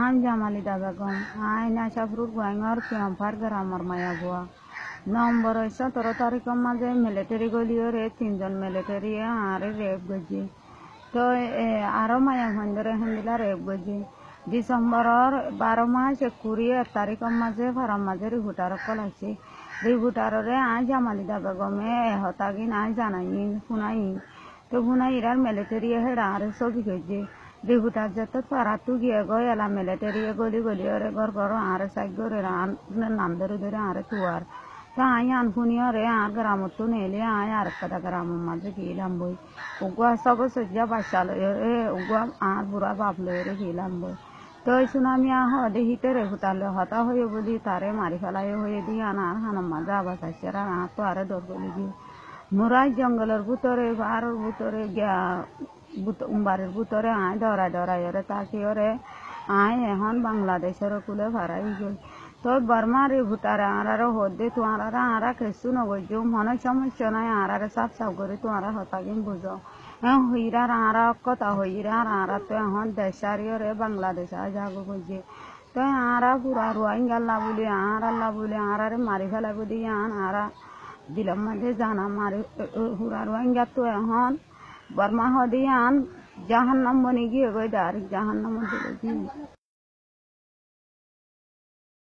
I'm Jamalida Begum. I Nashafrut Guangor Kiam Pargaramar Mayagua. Number 17 তারিখ মাঝে military গলিওরে 3 জন military আরে rape গজি তো আরো মায়া হন্দরে হন্দিলা রেপ গজি ডিসেম্বরর 12 মাস 21 তারিখ মাঝে ফারাম মাঝে রিহুটার কলাইছে রিহুটারে আ জামালিদা বেগমে হতাগিন আ জানাই শুনাই তো শুনাই ইরার মিলিটারি হেডা আরে ছবি গজি রিহুটার যত পারাতু গিয়ে গয় এলা মিলিটারি গলি গলিওরে গর গর আরে সাইগরে নাম ধরে ধরে আরে তুয়ার Ayan punya re agar amat tu nele ayar kada karam maze kilam boy. Ugwa sabo sejak pasal ugwa bura bablo re kilam boy. To tsunami ho de hitere hutalo hata hoye bodi tare mari falaye hoye di anar hanam maza basa shera na to are dor boli di. Murai janggalar butore baror butore gya umbarer butore ay dora yore taki yore ay hon Bangladesh ro kule bharai gol. তো বর্মারে ভুটারে আরারে হদে তোমারা আরা কেসু নগজু মনে সমস্যা নাই আরারে সাফ সাফ করে তোমারা হতাগিন বুঝো হইরার আরা কথা হইরার আরা তো এখন দেশারিয়রে বাংলাদেশ যাগো বুঝে তো আরা পুরা রোহিঙ্গা বলে আরারে মারি ফেলা বলি আরা দিলাম মাঝে জানা মারি পুরা রোহিঙ্গা তো এখন বর্মা হদি জাহান্নাম বনে গিয়ে গই ডাইরেক্ট জাহান্নাম দিলে